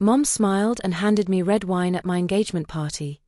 Mom smiled and handed me red wine at my engagement party.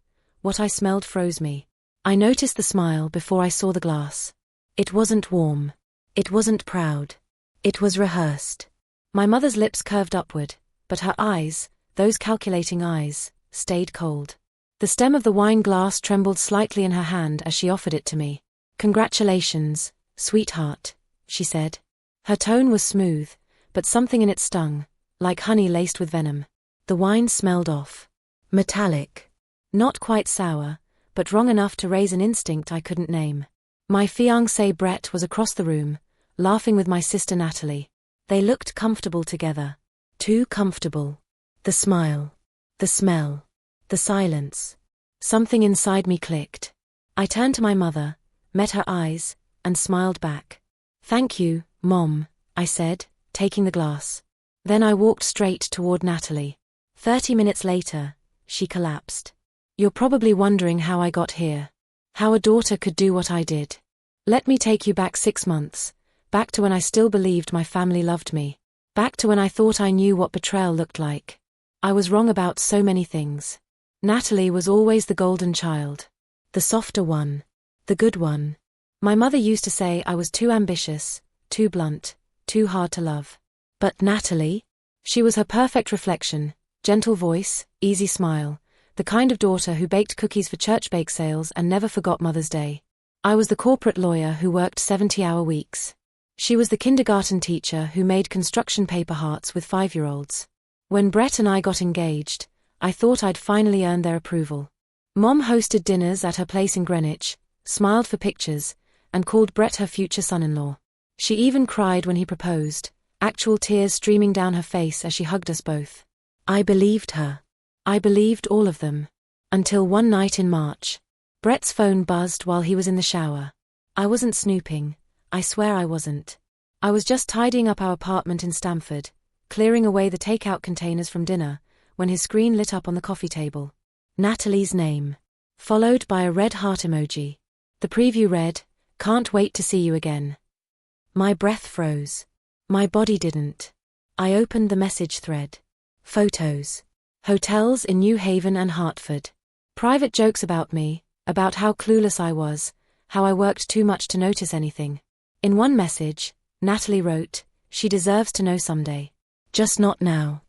What I smelled froze me. I noticed the smile before I saw the glass. It wasn't warm. It wasn't proud. It was rehearsed. My mother's lips curved upward, but her eyes, those calculating eyes, stayed cold. The stem of the wine glass trembled slightly in her hand as she offered it to me. "Congratulations, sweetheart," she said. Her tone was smooth, but something in it stung, like honey laced with venom. The wine smelled off. Metallic. Not quite sour, but wrong enough to raise an instinct I couldn't name. My fiancé Brett was across the room, laughing with my sister Natalie. They looked comfortable together. Too comfortable. The smile. The smell. The silence. Something inside me clicked. I turned to my mother, met her eyes, and smiled back. "Thank you, Mom," I said, taking the glass. Then I walked straight toward Natalie. 30 minutes later, she collapsed. "You're probably wondering how I got here. How a daughter could do what I did. Let me take you back 6 months, back to when I still believed my family loved me. Back to when I thought I knew what betrayal looked like. I was wrong about so many things. Natalie was always the golden child. The softer one. The good one. My mother used to say I was too ambitious, too blunt, too hard to love. But Natalie? She was her perfect reflection, gentle voice, easy smile, the kind of daughter who baked cookies for church bake sales and never forgot Mother's Day. I was the corporate lawyer who worked 70-hour weeks. She was the kindergarten teacher who made construction paper hearts with 5-year-olds. When Brett and I got engaged, I thought I'd finally earned their approval. Mom hosted dinners at her place in Greenwich, smiled for pictures, and called Brett her future son-in-law. She even cried when he proposed, actual tears streaming down her face as she hugged us both. I believed her. I believed all of them. Until one night in March. Brett's phone buzzed while he was in the shower. I wasn't snooping. I swear I wasn't. I was just tidying up our apartment in Stamford, clearing away the takeout containers from dinner, when his screen lit up on the coffee table. Natalie's name. Followed by a red heart emoji. The preview read, "Can't wait to see you again." My breath froze. My body didn't. I opened the message thread. Photos. Hotels in New Haven and Hartford. Private jokes about me, about how clueless I was, how I worked too much to notice anything. In one message, Natalie wrote, "She deserves to know someday. Just not now.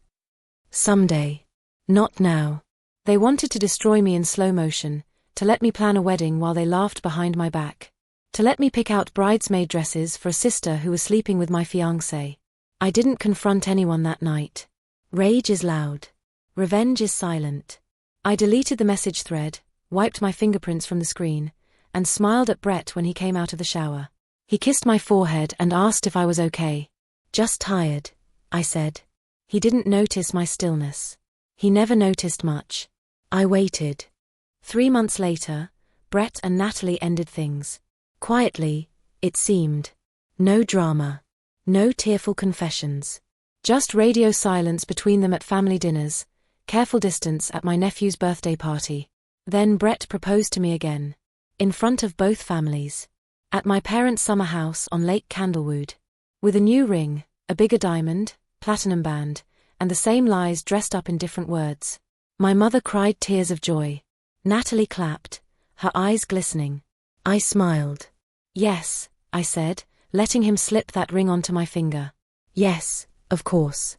Someday. Not now." They wanted to destroy me in slow motion, to let me plan a wedding while they laughed behind my back. To let me pick out bridesmaid dresses for a sister who was sleeping with my fiancé. I didn't confront anyone that night. Rage is loud. Revenge is silent. I deleted the message thread, wiped my fingerprints from the screen, and smiled at Brett when he came out of the shower. He kissed my forehead and asked if I was okay. "Just tired," I said. He didn't notice my stillness. He never noticed much. I waited. 3 months later, Brett and Natalie ended things. Quietly, it seemed. No drama. No tearful confessions. Just radio silence between them at family dinners, careful distance at my nephew's birthday party. Then Brett proposed to me again. In front of both families. At my parents' summer house on Lake Candlewood. With a new ring, a bigger diamond, platinum band, and the same lies dressed up in different words. My mother cried tears of joy. Natalie clapped, her eyes glistening. I smiled. "Yes," I said, letting him slip that ring onto my finger. "Yes, of course."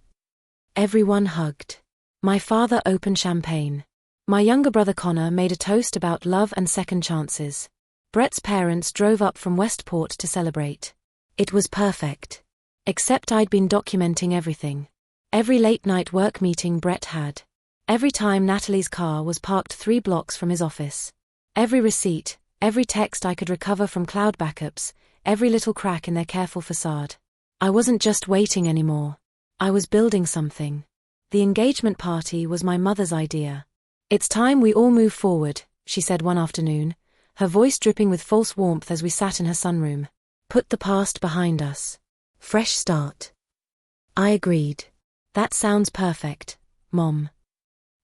Everyone hugged. My father opened champagne. My younger brother Connor made a toast about love and second chances. Brett's parents drove up from Westport to celebrate. It was perfect. Except I'd been documenting everything. Every late-night work meeting Brett had. Every time Natalie's car was parked 3 blocks from his office. Every receipt, every text I could recover from cloud backups, every little crack in their careful facade. I wasn't just waiting anymore. I was building something. The engagement party was my mother's idea. "It's time we all move forward," she said one afternoon, her voice dripping with false warmth as we sat in her sunroom. "Put the past behind us. Fresh start." I agreed. "That sounds perfect, Mom."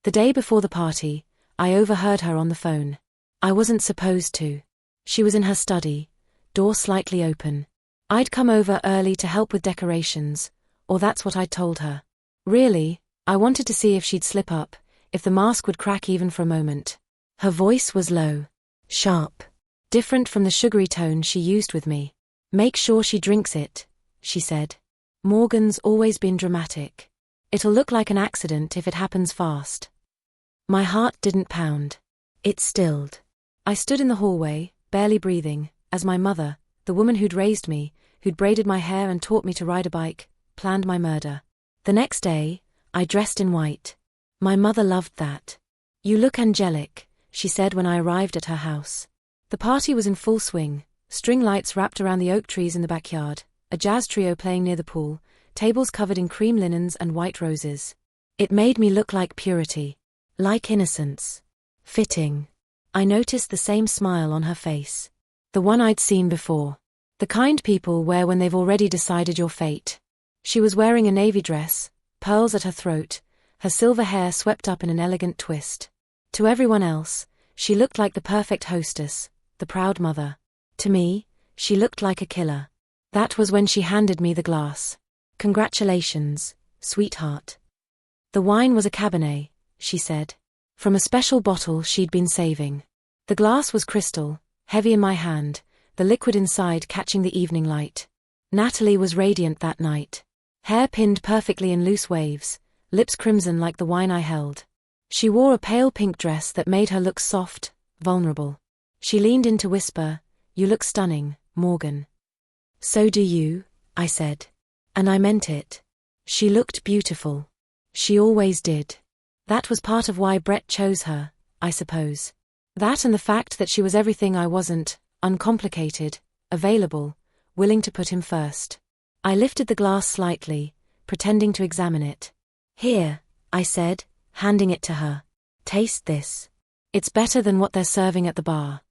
The day before the party, I overheard her on the phone. I wasn't supposed to. She was in her study, door slightly open. I'd come over early to help with decorations, or that's what I'd told her. "Really?" I wanted to see if she'd slip up, if the mask would crack even for a moment. Her voice was low, sharp, different from the sugary tone she used with me. "Make sure she drinks it," she said. "Morgan's always been dramatic. It'll look like an accident if it happens fast." My heart didn't pound. It stilled. I stood in the hallway, barely breathing, as my mother, the woman who'd raised me, who'd braided my hair and taught me to ride a bike, planned my murder. The next day, I dressed in white. My mother loved that. "You look angelic," she said when I arrived at her house. The party was in full swing, string lights wrapped around the oak trees in the backyard, a jazz trio playing near the pool, tables covered in cream linens and white roses. It made me look like purity, like innocence. Fitting. I noticed the same smile on her face. The one I'd seen before. The kind people wear when they've already decided your fate. She was wearing a navy dress, pearls at her throat, her silver hair swept up in an elegant twist. To everyone else, she looked like the perfect hostess, the proud mother. To me, she looked like a killer. That was when she handed me the glass. "Congratulations, sweetheart." The wine was a Cabernet, she said, from a special bottle she'd been saving. The glass was crystal, heavy in my hand, the liquid inside catching the evening light. Natalie was radiant that night. Hair pinned perfectly in loose waves, lips crimson like the wine I held. She wore a pale pink dress that made her look soft, vulnerable. She leaned in to whisper, "You look stunning, Morgan." "So do you," I said. And I meant it. She looked beautiful. She always did. That was part of why Brett chose her, I suppose. That and the fact that she was everything I wasn't, uncomplicated, available, willing to put him first. I lifted the glass slightly, pretending to examine it. "Here," I said, handing it to her. "Taste this. It's better than what they're serving at the bar."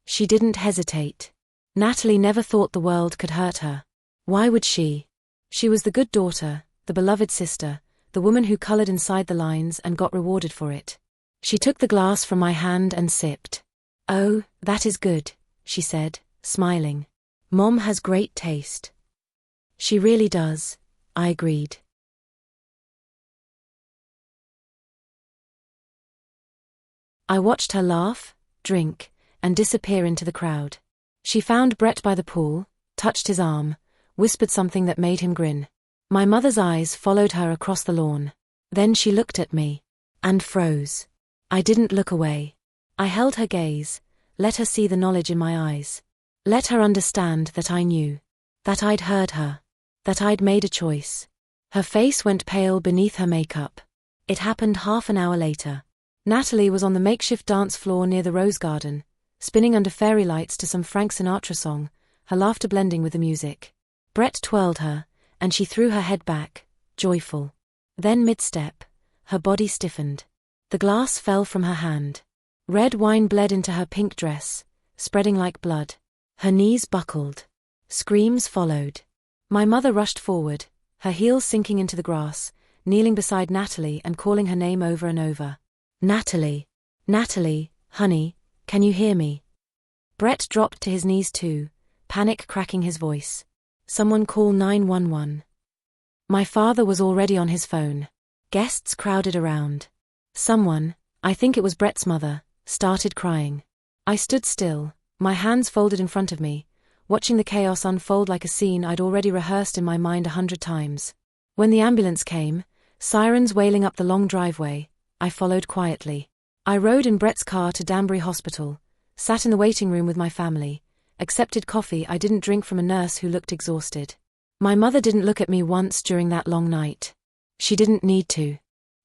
She didn't hesitate. Natalie never thought the world could hurt her. Why would she? She was the good daughter, the beloved sister, the woman who colored inside the lines and got rewarded for it. She took the glass from my hand and sipped. "Oh, that is good," she said, smiling. "Mom has great taste." "She really does," I agreed. I watched her laugh, drink, and disappear into the crowd. She found Brett by the pool, touched his arm, whispered something that made him grin. My mother's eyes followed her across the lawn. Then she looked at me. And froze. I didn't look away. I held her gaze, let her see the knowledge in my eyes. Let her understand that I knew. That I'd heard her. That I'd made a choice. Her face went pale beneath her makeup. It happened half an hour later. Natalie was on the makeshift dance floor near the rose garden, spinning under fairy lights to some Frank Sinatra song, her laughter blending with the music. Brett twirled her, and she threw her head back, joyful. Then mid-step, her body stiffened. The glass fell from her hand. Red wine bled into her pink dress, spreading like blood. Her knees buckled. Screams followed. My mother rushed forward, her heels sinking into the grass, kneeling beside Natalie and calling her name over and over. "Natalie. Natalie, honey, can you hear me?" Brett dropped to his knees too, panic cracking his voice. "Someone call 911. My father was already on his phone. Guests crowded around. Someone, I think it was Brett's mother, started crying. I stood still, my hands folded in front of me, watching the chaos unfold like a scene I'd already rehearsed in my mind 100 times. When the ambulance came, sirens wailing up the long driveway, I followed quietly. I rode in Brett's car to Danbury Hospital, sat in the waiting room with my family, accepted coffee I didn't drink from a nurse who looked exhausted. My mother didn't look at me once during that long night. She didn't need to.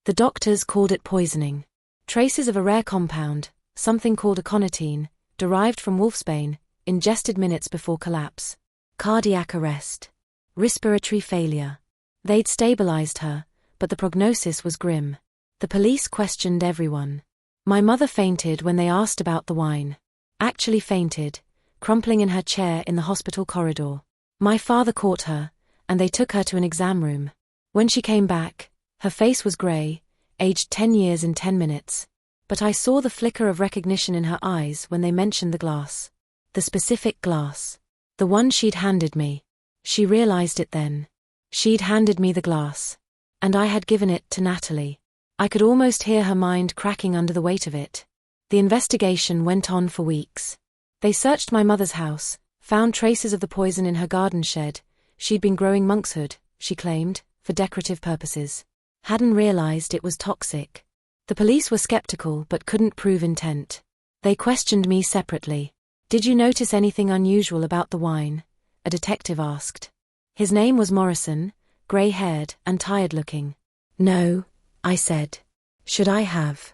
The doctors called it poisoning. Traces of a rare compound, something called aconitine, derived from wolfsbane, ingested minutes before collapse. Cardiac arrest. Respiratory failure. They'd stabilized her, but the prognosis was grim. The police questioned everyone. My mother fainted when they asked about the wine. Actually fainted, crumpling in her chair in the hospital corridor. My father caught her, and they took her to an exam room. When she came back, her face was grey, aged 10 years in 10 minutes. But I saw the flicker of recognition in her eyes when they mentioned the glass. The specific glass. The one she'd handed me. She realized it then. She'd handed me the glass. And I had given it to Natalie. I could almost hear her mind cracking under the weight of it. The investigation went on for weeks. They searched my mother's house, found traces of the poison in her garden shed. She'd been growing monkshood, she claimed, for decorative purposes. Hadn't realized it was toxic. The police were skeptical but couldn't prove intent. They questioned me separately. "Did you notice anything unusual about the wine?" a detective asked. His name was Morrison, grey-haired and tired-looking. "No," I said. "Should I have?"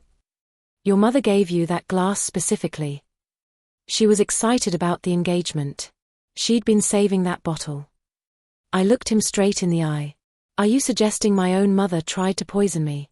"Your mother gave you that glass specifically. She was excited about the engagement. She'd been saving that bottle." I looked him straight in the eye. "Are you suggesting my own mother tried to poison me?"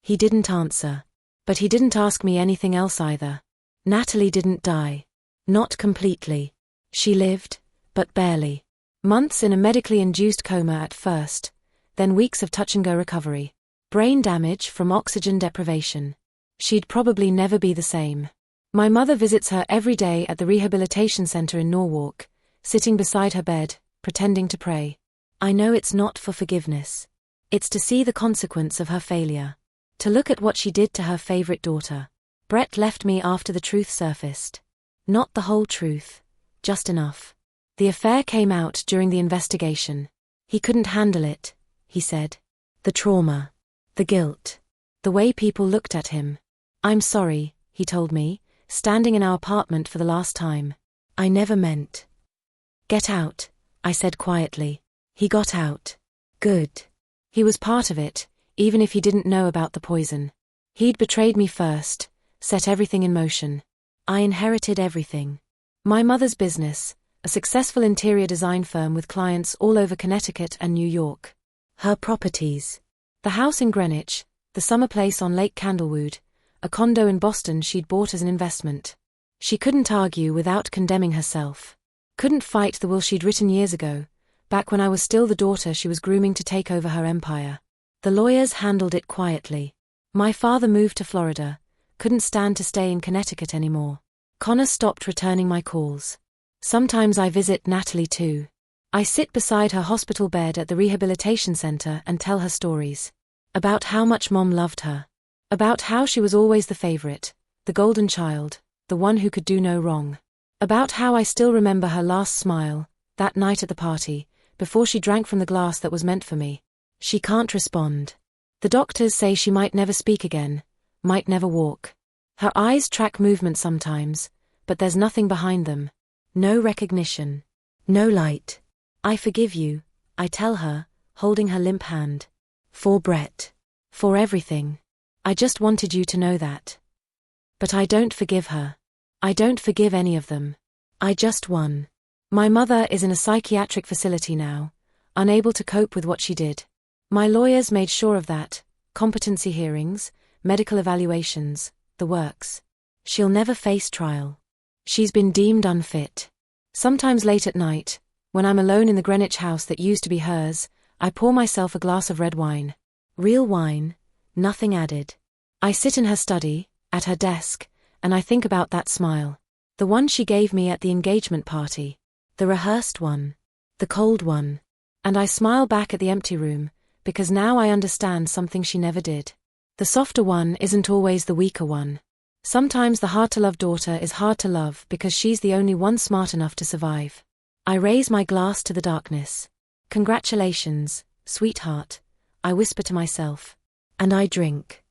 He didn't answer. But he didn't ask me anything else either. Natalie didn't die. Not completely. She lived, but barely. Months in a medically induced coma at first, then weeks of touch-and-go recovery. Brain damage from oxygen deprivation. She'd probably never be the same. My mother visits her every day at the rehabilitation center in Norwalk, sitting beside her bed, pretending to pray. I know it's not for forgiveness. It's to see the consequence of her failure. To look at what she did to her favorite daughter. Brett left me after the truth surfaced. Not the whole truth, just enough. The affair came out during the investigation. He couldn't handle it, he said. The trauma. The guilt. The way people looked at him. "I'm sorry," he told me, standing in our apartment for the last time. "I never meant." "Get out," I said quietly. He got out. Good. He was part of it, even if he didn't know about the poison. He'd betrayed me first, set everything in motion. I inherited everything. My mother's business, a successful interior design firm with clients all over Connecticut and New York. Her properties. The house in Greenwich, the summer place on Lake Candlewood, a condo in Boston she'd bought as an investment. She couldn't argue without condemning herself. Couldn't fight the will she'd written years ago, back when I was still the daughter she was grooming to take over her empire. The lawyers handled it quietly. My father moved to Florida, couldn't stand to stay in Connecticut anymore. Connor stopped returning my calls. Sometimes I visit Natalie too. I sit beside her hospital bed at the rehabilitation center and tell her stories. About how much Mom loved her. About how she was always the favorite, the golden child, the one who could do no wrong. About how I still remember her last smile, that night at the party, before she drank from the glass that was meant for me. She can't respond. The doctors say she might never speak again, might never walk. Her eyes track movement sometimes, but there's nothing behind them. No recognition. No light. "I forgive you," I tell her, holding her limp hand. "For Brett. For everything. I just wanted you to know that." But I don't forgive her. I don't forgive any of them. I just won. My mother is in a psychiatric facility now, unable to cope with what she did. My lawyers made sure of that, competency hearings, medical evaluations, the works. She'll never face trial. She's been deemed unfit. Sometimes late at night, when I'm alone in the Greenwich house that used to be hers, I pour myself a glass of red wine. Real wine, nothing added. I sit in her study, at her desk, and I think about that smile. The one she gave me at the engagement party. The rehearsed one. The cold one. And I smile back at the empty room, because now I understand something she never did. The softer one isn't always the weaker one. Sometimes the hard-to-love daughter is hard to love because she's the only one smart enough to survive. I raise my glass to the darkness. "Congratulations, sweetheart," I whisper to myself. And I drink.